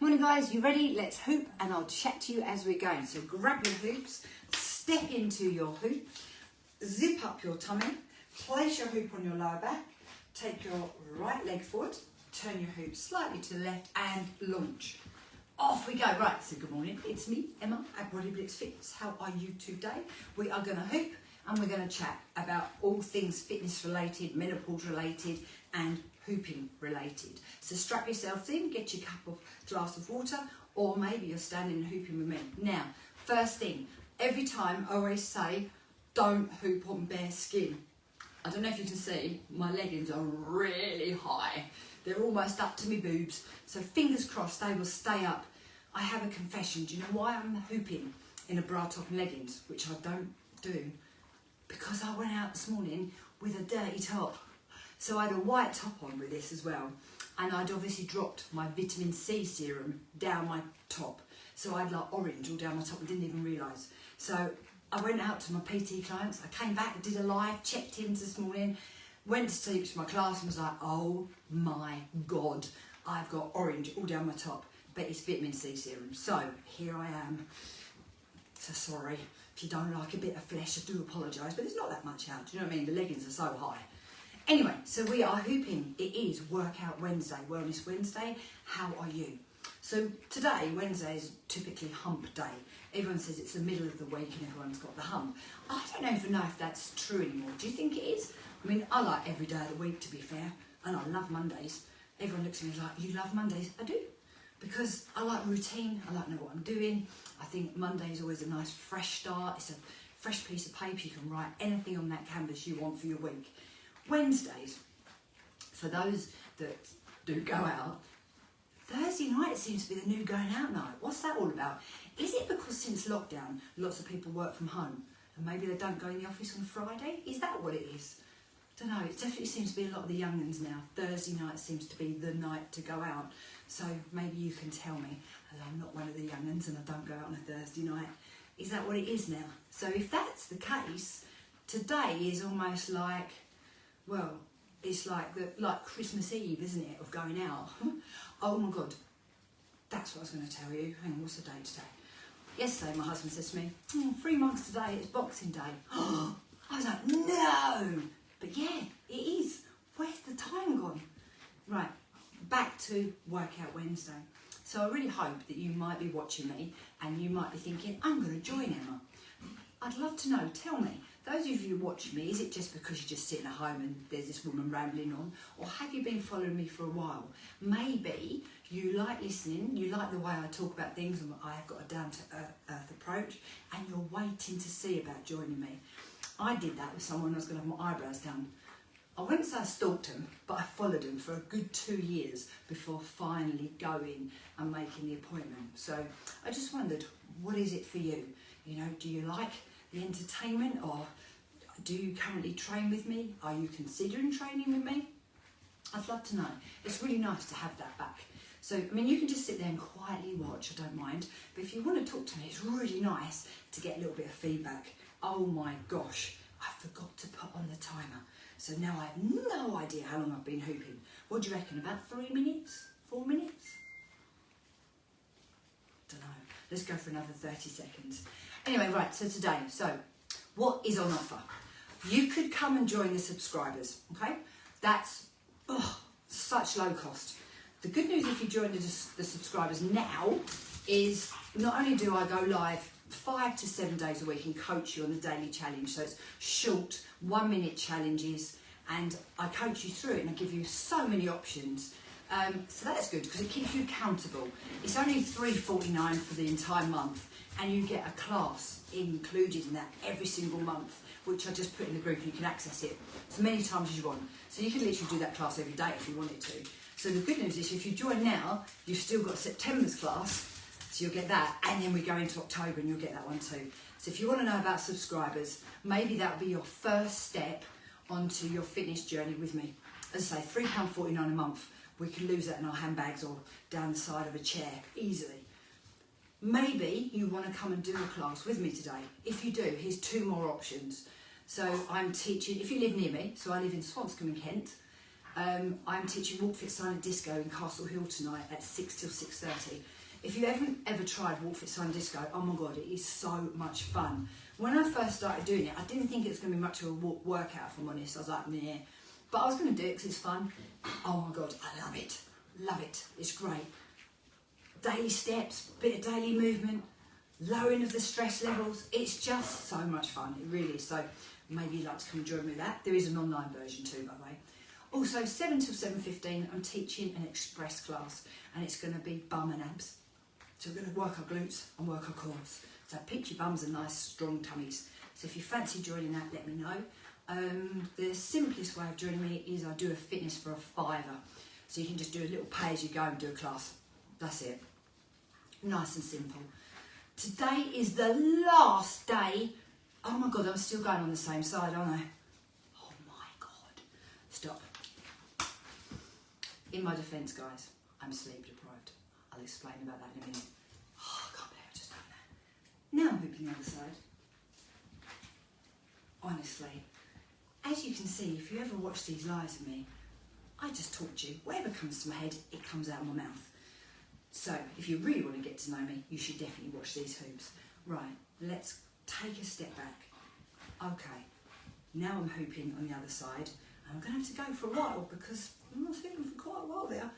Morning guys, you ready? Let's hoop and I'll chat to you as we're going. So grab your hoops, step into your hoop, zip up your tummy, place your hoop on your lower back, take your right leg forward, turn your hoop slightly to the left and launch. Off we go. Right, so good morning, it's me, Emma at Body Blitz Fitness. How are you today? We are going to hoop and we're going to chat about all things fitness related, menopause related and hooping related. So strap yourselves in, get your glass of water, or maybe you're standing and hooping with me. Now, first thing, every time I always say, don't hoop on bare skin. I don't know if you can see, my leggings are really high. They're almost up to my boobs, so fingers crossed they will stay up. I have a confession. Do you know why I'm hooping in a bra top and leggings, which I don't do? Because I went out this morning with a dirty top. So I had a white top on with this as well, and I'd obviously dropped my vitamin C serum down my top. So I had like orange all down my top and didn't even realise. So I went out to my PT clients, I came back, did a live, checked in this morning, went to sleep to my class and was like, oh my God, I've got orange all down my top, but it's vitamin C serum. So here I am. So sorry, if you don't like a bit of flesh, I do apologise, but there's not that much out, do you know what I mean? The leggings are so high. Anyway, so we are hooping. It is Workout Wednesday, Wellness Wednesday. How are you? So today, Wednesday, is typically hump day. Everyone says it's the middle of the week and everyone's got the hump. I don't even know if that's true anymore. Do you think it is? I mean, I like every day of the week, to be fair, and I love Mondays. Everyone looks at me like, you love Mondays? I do, because I like routine. I like to know what I'm doing. I think Monday is always a nice fresh start. It's a fresh piece of paper. You can write anything on that canvas you want for your week. Wednesdays, for those that do go out, Thursday night seems to be the new going out night. What's that all about? Is it because since lockdown, lots of people work from home and maybe they don't go in the office on Friday? Is that what it is? I don't know, it definitely seems to be a lot of the young ones now. Thursday night seems to be the night to go out. So maybe you can tell me, as I'm not one of the young ones and I don't go out on a Thursday night. Is that what it is now? So if that's the case, today is almost like, well, it's like Christmas Eve, isn't it, of going out? Oh my God, that's what I was going to tell you. Hang on, what's the date today? Yesterday my husband said to me, 3 months today, it's Boxing Day. I was like, no! But yeah, it is. Where's the time gone? Right, back to Workout Wednesday. So I really hope that you might be watching me and you might be thinking, I'm going to join Emma. I'd love to know, tell me. Those of you watching me, is it just because you're just sitting at home and there's this woman rambling on? Or have you been following me for a while? Maybe you like listening, you like the way I talk about things and I have got a down-to-earth approach and you're waiting to see about joining me. I did that with someone I was going to have my eyebrows done. I wouldn't say I stalked him, but I followed him for a good 2 years before finally going and making the appointment. So I just wondered, what is it for you? You know, do you like the entertainment, or do you currently train with me? Are you considering training with me? I'd love to know. It's really nice to have that back. So, I mean, you can just sit there and quietly watch, I don't mind. But if you want to talk to me, it's really nice to get a little bit of feedback. Oh my gosh, I forgot to put on the timer. So now I have no idea how long I've been hooping. What do you reckon, about 3 minutes? 4 minutes? Don't know. Let's go for another 30 seconds. Anyway, right, so today, what is on offer? You could come and join the subscribers, okay? That's such low cost. The good news if you join the subscribers now is not only do I go live 5 to 7 days a week and coach you on the daily challenge, so it's short 1 minute challenges and I coach you through it and I give you so many options. So that's good because it keeps you accountable. It's only $3.49 for the entire month and you get a class included in that every single month, which I just put in the group and you can access it as many times as you want. So you can literally do that class every day if you wanted to. So the good news is if you join now, you've still got September's class, so you'll get that, and then we go into October and you'll get that one too. So if you want to know about subscribers, maybe that'll be your first step onto your fitness journey with me. As I say, £3.49 a month. We can lose that in our handbags or down the side of a chair easily. Maybe you want to come and do a class with me today. If you do, here's 2 more options. So I'm teaching, if you live near me, so I live in Swanscombe in Kent, I'm teaching Walk Fit Silent Disco in Castle Hill tonight at 6 till 6:30. If you haven't ever tried Walk Fit Silent Disco, oh my God, it is so much fun. When I first started doing it, I didn't think it was going to be much of a workout, if I'm honest. I was like, meh. But I was going to do it because it's fun. Oh my God, I love it. Love it. It's great. Daily steps, bit of daily movement, lowering of the stress levels. It's just so much fun. It really is. So maybe you'd like to come and join me with that. There is an online version too, by the way. Also, 7 till 7:15, I'm teaching an express class, and it's going to be bum and abs. So we're going to work our glutes and work our quads. So picture your bums and nice strong tummies. So if you fancy joining that, let me know. The simplest way of joining me is I do a fitness for a £5. So you can just do a little pay as you go and do a class. That's it. Nice and simple. Today is the last day. Oh my God, I'm still going on the same side, aren't I? Oh my God. Stop. In my defence, guys, I'm sleep deprived. I'll explain about that in a minute. Oh, I can't believe I just done that. Now I'm hooping the other side. Honestly, as you can see, if you ever watch these lives of me, I just talk to you. Whatever comes to my head, it comes out of my mouth. So, if you really want to get to know me, you should definitely watch these hoops. Right, let's take a step back. Okay, now I'm hooping on the other side. I'm going to have to go for a while because I'm not hooping for quite a while there.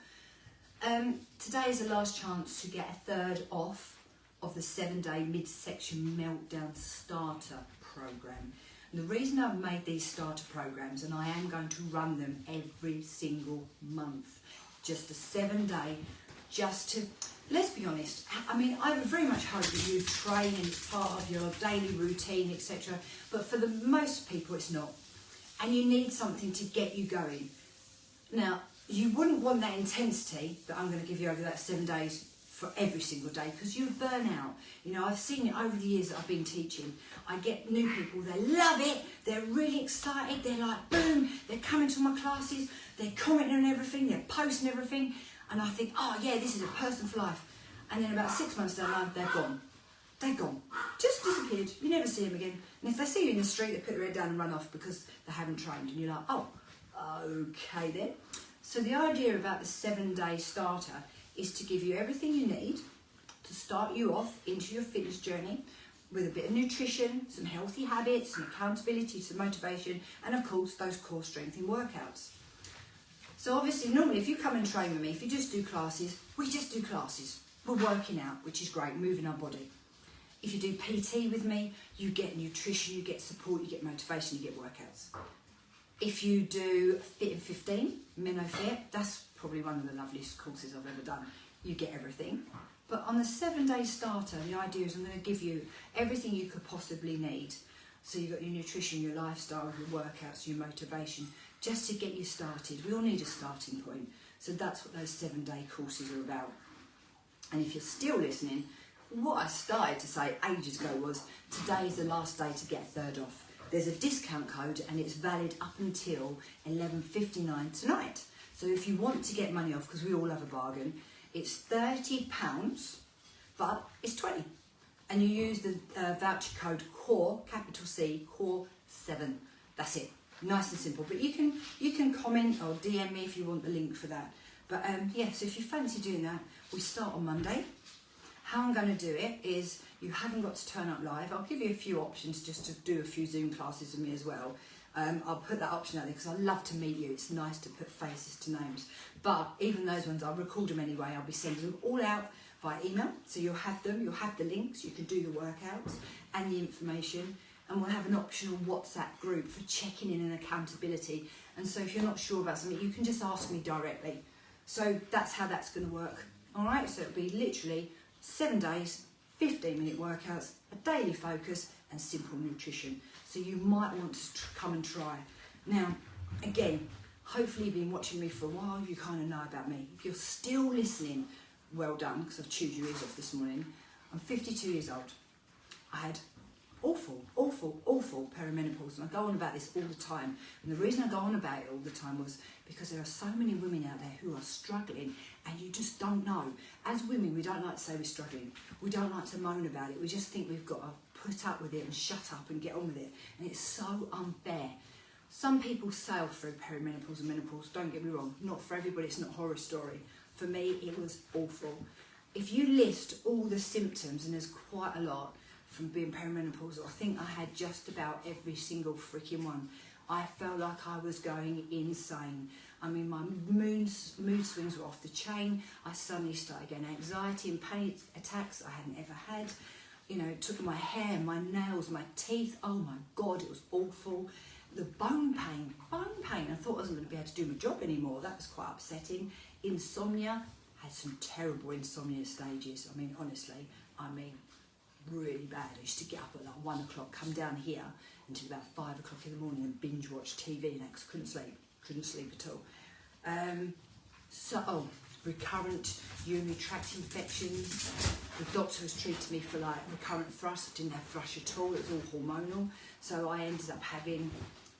Today is the last chance to get a third off of the 7-day midsection meltdown starter program. And the reason I've made these starter programs, and I am going to run them every single month, just a 7-day, just to, let's be honest, I mean, I very much hope that you train and it's part of your daily routine, etc. But for the most people, it's not. And you need something to get you going. Now, you wouldn't want that intensity that I'm going to give you over that 7 days for every single day because you burn out. You know, I've seen it over the years that I've been teaching. I get new people, they love it, they're really excited, they're like, boom, they're coming to my classes, they're commenting on everything, they're posting everything, and I think, oh yeah, this is a person for life. And then about 6 months down the line, they're gone. They're gone. Just disappeared. You never see them again. And if they see you in the street, they put their head down and run off because they haven't trained. And you're like, oh, okay then. So the idea about the 7-day starter is to give you everything you need to start you off into your fitness journey with a bit of nutrition, some healthy habits, some accountability, some motivation, and of course those core strengthening workouts. So obviously normally if you come and train with me, if you just do classes, we just do classes. We're working out, which is great, moving our body. If you do PT with me, you get nutrition, you get support, you get motivation, you get workouts. If you do Fit in 15, MenoFit, that's probably one of the loveliest courses I've ever done. You get everything. But on the 7-day starter, the idea is I'm going to give you everything you could possibly need. So you've got your nutrition, your lifestyle, your workouts, your motivation, just to get you started. We all need a starting point. So that's what those 7-day courses are about. And if you're still listening, what I started to say ages ago was today is the last day to get a third off. There's a discount code and it's valid up until 11:59 tonight. So if you want to get money off, because we all have a bargain, it's £30, but it's 20. And you use the voucher code CORE, capital C, CORE7. That's it. Nice and simple. But you can comment or DM me if you want the link for that. But yeah, so if you fancy doing that, we start on Monday. How I'm going to do it is you haven't got to turn up live. I'll give you a few options just to do a few Zoom classes with me as well. I'll put that option out there because I love to meet you. It's nice to put faces to names. But even those ones, I'll record them anyway. I'll be sending them all out via email. So you'll have them, you'll have the links, you can do the workouts and the information. And we'll have an optional WhatsApp group for checking in and accountability. And so if you're not sure about something, you can just ask me directly. So that's how that's going to work. All right, so it'll be literally 7 days, 15-minute workouts, a daily focus and simple nutrition. So you might want to come and try. Now, again, hopefully you've been watching me for a while, you kind of know about me. If you're still listening, well done, because I've chewed your ears off this morning. I'm 52 years old. I had awful perimenopause, and I go on about this all the time. And the reason I go on about it all the time was because there are so many women out there who are struggling and you just don't know. As women, we don't like to say we're struggling. We don't like to moan about it. We just think we've got to put up with it and shut up and get on with it. And it's so unfair. Some people sail through perimenopause and menopause, don't get me wrong, not for everybody, it's not a horror story. For me, it was awful. If you list all the symptoms, and there's quite a lot from being perimenopausal, I think I had just about every single freaking one. I felt like I was going insane. I mean, my mood swings were off the chain. I suddenly started getting anxiety and panic attacks I hadn't ever had. You know, it took my hair, my nails, my teeth. Oh my God, it was awful. The bone pain. I thought I wasn't going to be able to do my job anymore. That was quite upsetting. Insomnia, had some terrible insomnia stages. I mean, honestly, really bad. I used to get up at like 1 o'clock, come down here until about 5 o'clock in the morning and binge watch TV next. Couldn't sleep at all. Recurrent urinary tract infections. The doctor was treating me for like recurrent thrush. I didn't have thrush at all. It was all hormonal. So I ended up having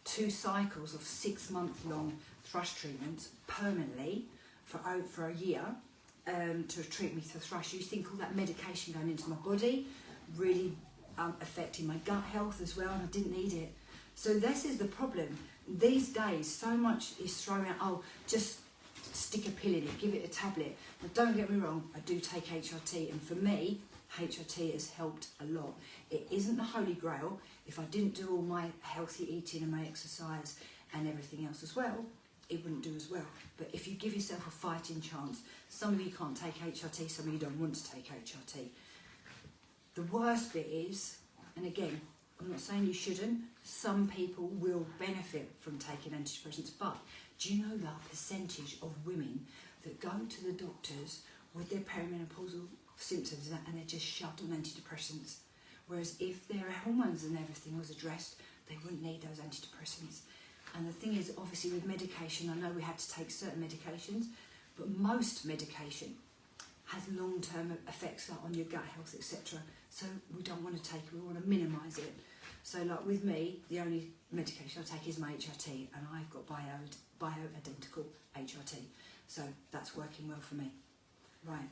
2 cycles of 6-month-long thrush treatments permanently for a year to treat me for thrush. You think all that medication going into my body really affecting my gut health as well, and I didn't need it. So this is the problem. These days, so much is thrown out, oh, just stick a pill in it, give it a tablet. But don't get me wrong, I do take HRT, and for me, HRT has helped a lot. It isn't the holy grail. If I didn't do all my healthy eating and my exercise and everything else as well, it wouldn't do as well. But if you give yourself a fighting chance, some of you can't take HRT, some of you don't want to take HRT. The worst bit is, and again, I'm not saying you shouldn't, some people will benefit from taking antidepressants, but do you know that percentage of women that go to the doctors with their perimenopausal symptoms and they're just shoved on antidepressants? Whereas if their hormones and everything was addressed, they wouldn't need those antidepressants. And the thing is, obviously with medication, I know we have to take certain medications, but most medication has long-term effects on your gut health, etc. So we don't want to take it, we want to minimise it. So like with me, the only medication I take is my HRT, and I've got bioidentical HRT. So that's working well for me. Right,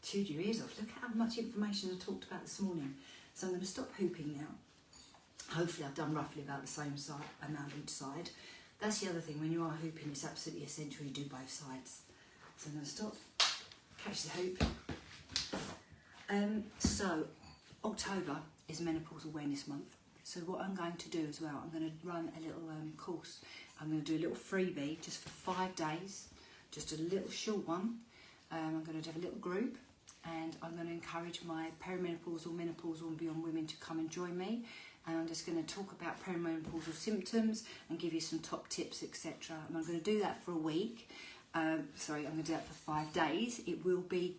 chewed your ears off. Look how much information I talked about this morning. So I'm going to stop hooping now. Hopefully I've done roughly about the same amount each side. That's the other thing, when you are hooping, it's absolutely essential you do both sides. So I'm going to stop, catch the hoop. So October is Menopause Awareness Month. So what I'm going to do as well, I'm going to run a little course. I'm going to do a little freebie just for 5 days, just a little short one. I'm going to have a little group, and I'm going to encourage my perimenopausal, menopausal and beyond women to come and join me. And I'm just going to talk about perimenopausal symptoms and give you some top tips, etc. And I'm going to do that for a week. I'm going to do that for 5 days. It will be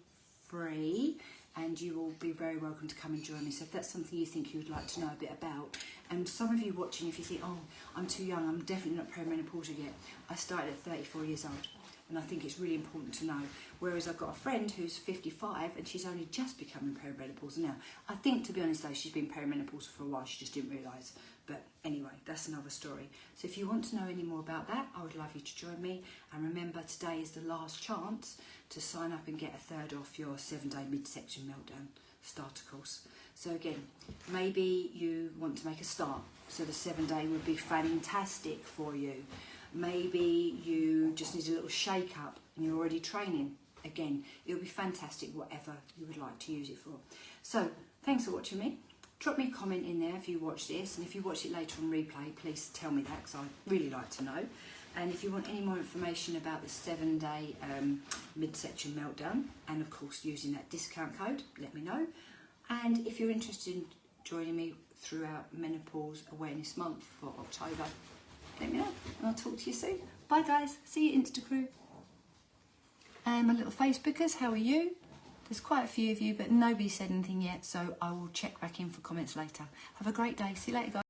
free, and you will be very welcome to come and join me. So if that's something you think you would like to know a bit about, and some of you watching, if you think, oh, I'm too young, I'm definitely not perimenopausal yet. I started at 34 years old, and I think it's really important to know. Whereas I've got a friend who's 55 and she's only just becoming perimenopausal now. I think, to be honest though, she's been perimenopausal for a while, she just didn't realise. But anyway, that's another story. So if you want to know any more about that, I would love you to join me. And remember, today is the last chance to sign up and get a third off your 7-day midsection meltdown starter course. So again, maybe you want to make a start, so the 7-day would be fantastic for you. Maybe you just need a little shake up and you're already training. Again, it would be fantastic, whatever you would like to use it for. So thanks for watching me. Drop me a comment in there if you watch this, and if you watch it later on replay, please tell me that, because I'd really like to know. And if you want any more information about the 7-day midsection meltdown, and of course using that discount code, let me know. And if you're interested in joining me throughout Menopause Awareness Month for October, let me know, and I'll talk to you soon. Bye guys, see you Insta crew. And my little Facebookers, how are you? There's quite a few of you, but nobody said anything yet, so I will check back in for comments later. Have a great day. See you later, guys.